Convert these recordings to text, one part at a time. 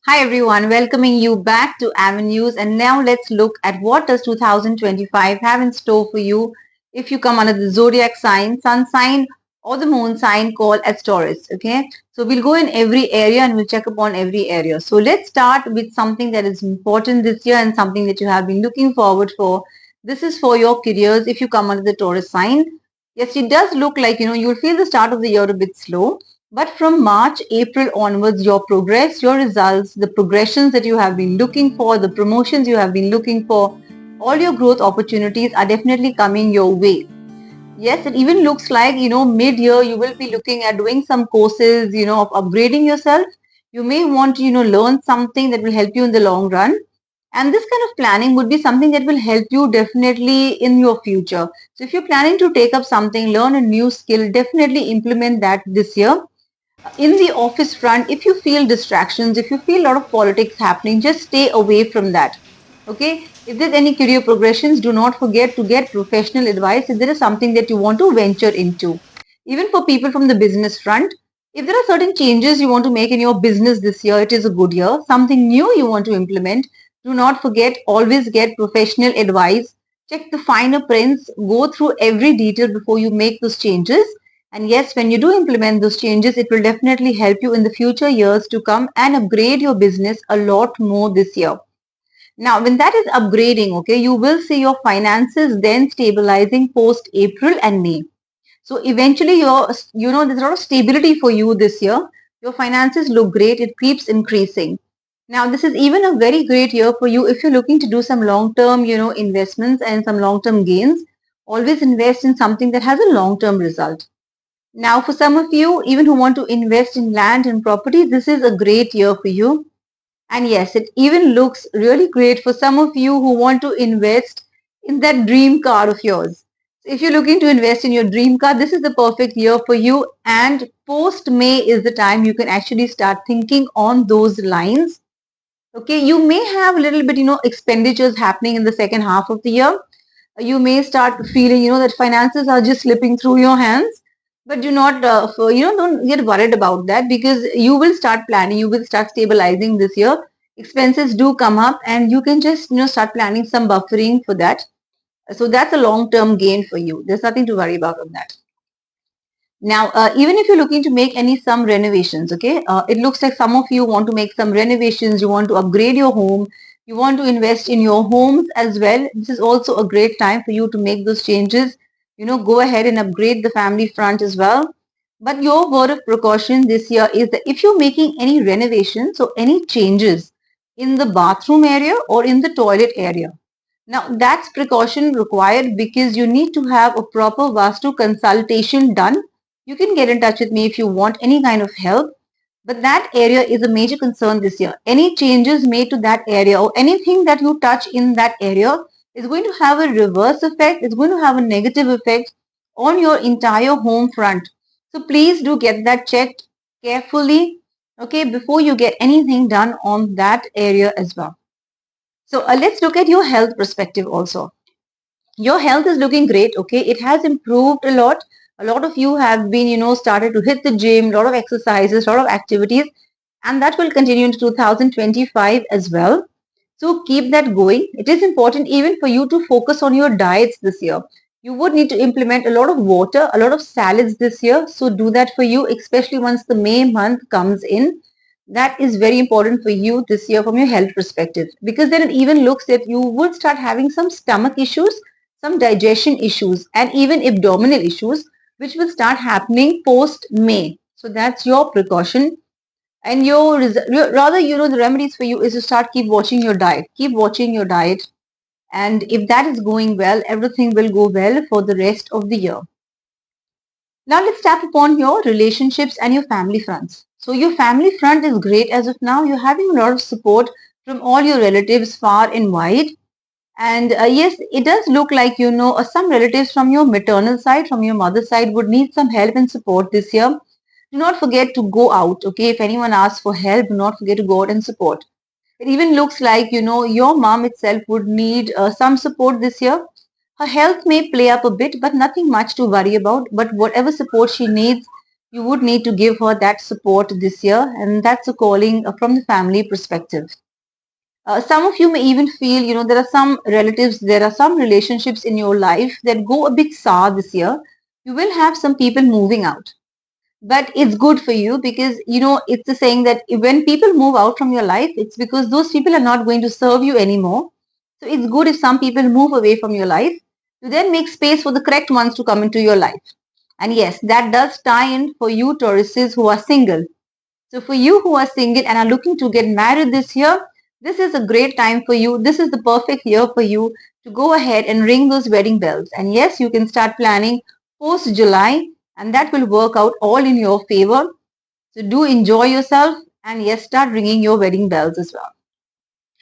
Hi everyone, welcoming you back to Avenues, and now let's look at what does 2025 have in store for you if you come under the zodiac sign, sun sign or the moon sign called as Taurus. Okay, so we'll go in every area and we'll check upon every area. So let's start with something that is important this year and something that you have been looking forward for. This is for your careers if you come under the Taurus sign. Yes, it does look like you'll feel the start of the year a bit slow, but from March, April onwards, your progress, your results, the progressions that you have been looking for, the promotions you have been looking for, all your growth opportunities are definitely coming your way. Yes, it even looks like, mid-year you will be looking at doing some courses, of upgrading yourself. You may want to, learn something that will help you in the long run. And this kind of planning would be something that will help you definitely in your future. So if you're planning to take up something, learn a new skill, definitely implement that this year. In the office front, if you feel distractions, if you feel a lot of politics happening, just stay away from that. Okay, if there's any career progressions, do not forget to get professional advice if there is something that you want to venture into. Even for people from the business front, if there are certain changes you want to make in your business this year, it is a good year. Something new you want to implement, do not forget, always get professional advice. Check the finer prints, go through every detail before you make those changes. And yes, when you do implement those changes, it will definitely help you in the future years to come and upgrade your business a lot more this year. Now, when that is upgrading, okay, you will see your finances then stabilizing post April and May. So eventually there's a lot of stability for you this year. Your finances look great. It keeps increasing. Now, this is even a very great year for you if you're looking to do some long-term, investments and some long-term gains. Always invest in something that has a long-term result. Now, for some of you, even who want to invest in land and property, this is a great year for you. And yes, it even looks really great for some of you who want to invest in that dream car of yours. So if you're looking to invest in your dream car, this is the perfect year for you. And post May is the time you can actually start thinking on those lines. Okay, you may have a little bit, expenditures happening in the second half of the year. You may start feeling, that finances are just slipping through your hands, but do not, don't get worried about that, because you will start planning, you will start stabilizing this year. Expenses do come up and you can just, start planning some buffering for that. So that's a long-term gain for you. There's nothing to worry about on that. Now, even if you're looking to make some renovations, okay, it looks like some of you want to make some renovations, you want to upgrade your home, you want to invest in your homes as well. This is also a great time for you to make those changes. Go ahead and upgrade the family front as well. But your word of precaution this year is that if you're making any renovations or any changes in the bathroom area or in the toilet area, now that's precaution required, because you need to have a proper Vastu consultation done. You can get in touch with me if you want any kind of help. But that area is a major concern this year. Any changes made to that area or anything that you touch in that area is going to have a reverse effect. It's going to have a negative effect on your entire home front. So please do get that checked carefully, okay, before you get anything done on that area as well. So let's look at your health perspective also. Your health is looking great, okay? It has improved a lot. A lot of you have been, started to hit the gym, a lot of exercises, a lot of activities, and that will continue into 2025 as well. So keep that going. It is important even for you to focus on your diets this year. You would need to implement a lot of water, a lot of salads this year. So do that for you, especially once the May month comes in. That is very important for you this year from your health perspective, because then it even looks that you would start having some stomach issues, some digestion issues, and even abdominal issues, which will start happening post May. So that's your precaution. And rather, the remedies for you is to start keep watching your diet. Keep watching your diet. And if that is going well, everything will go well for the rest of the year. Now let's tap upon your relationships and your family fronts. So your family front is great as of now. You're having a lot of support from all your relatives far and wide. And yes, it does look like, some relatives from your maternal side, from your mother's side, would need some help and support this year. Do not forget to go out, okay? If anyone asks for help, do not forget to go out and support. It even looks like, your mom itself would need some support this year. Her health may play up a bit, but nothing much to worry about. But whatever support she needs, you would need to give her that support this year, and that's a calling from the family perspective. Some of you may even feel, there are some relatives, there are some relationships in your life that go a bit sour this year. You will have some people moving out, but it's good for you because, it's the saying that when people move out from your life, it's because those people are not going to serve you anymore. So it's good if some people move away from your life to then make space for the correct ones to come into your life. And yes, that does tie in for you Tauruses who are single. So for you who are single and are looking to get married this year, this is a great time for you. This is the perfect year for you to go ahead and ring those wedding bells. And yes, you can start planning post July, and that will work out all in your favor. So do enjoy yourself, and yes, start ringing your wedding bells as well.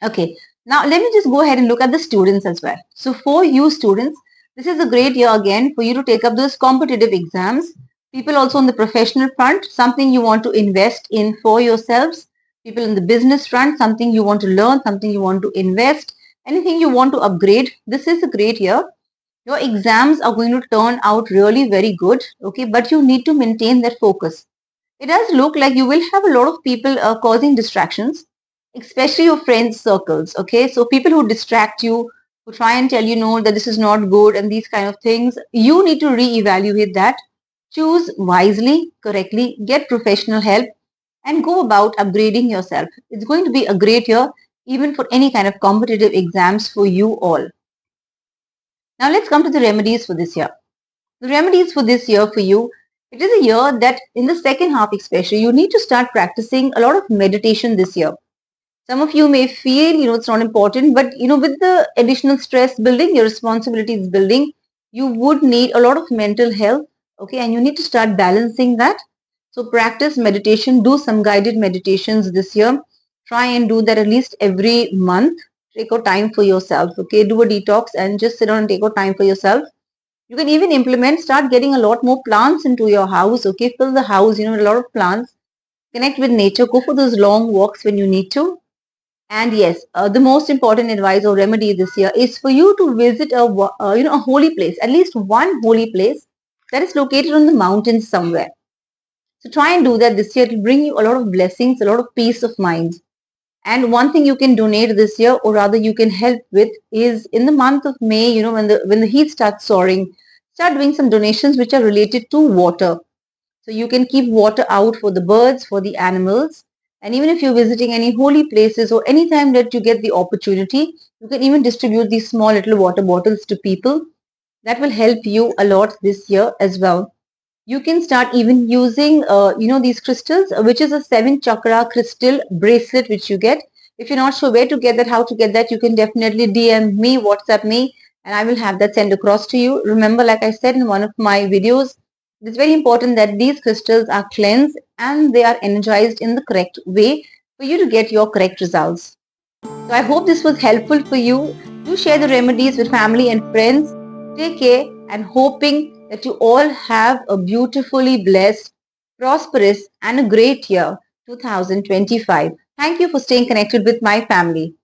Okay, now let me just go ahead and look at the students as well. So for you students, this is a great year again for you to take up those competitive exams. People also on the professional front, something you want to invest in for yourselves. People in the business front, something you want to learn, something you want to invest, anything you want to upgrade. This is a great year. Your exams are going to turn out really very good, okay, but you need to maintain that focus. It does look like you will have a lot of people causing distractions, especially your friends circles, okay, so people who distract you, who try and tell you no, that this is not good and these kind of things. You need to reevaluate that. Choose wisely, correctly, get professional help, and go about upgrading yourself. It's going to be a great year even for any kind of competitive exams for you all. Now let's come to the remedies for this year. The remedies for this year for you, it is a year that in the second half especially, you need to start practicing a lot of meditation this year. Some of you may feel, it's not important, but, with the additional stress building, your responsibilities building, you would need a lot of mental health, okay, and you need to start balancing that. So practice meditation, do some guided meditations this year. Try and do that at least every month. Take out time for yourself, okay, do a detox and just sit down and take out time for yourself. You can even start getting a lot more plants into your house, okay, fill the house, with a lot of plants. Connect with nature, go for those long walks when you need to. And yes, the most important advice or remedy this year is for you to visit a holy place, at least one holy place that is located on the mountains somewhere. So try and do that this year. It will bring you a lot of blessings, a lot of peace of mind. And one thing you can donate this year, or rather you can help with, is in the month of May, when the heat starts soaring, start doing some donations which are related to water. So you can keep water out for the birds, for the animals. And even if you're visiting any holy places or anytime that you get the opportunity, you can even distribute these small little water bottles to people. That will help you a lot this year as well. You can start even using, these crystals, which is a 7 chakra crystal bracelet, which you get. If you're not sure where to get that, how to get that, you can definitely DM me, WhatsApp me, and I will have that sent across to you. Remember, like I said in one of my videos, it's very important that these crystals are cleansed and they are energized in the correct way for you to get your correct results. So I hope this was helpful for you. Do share the remedies with family and friends. Take care and hoping that you all have a beautifully blessed, prosperous and a great year 2025. Thank you for staying connected with my family.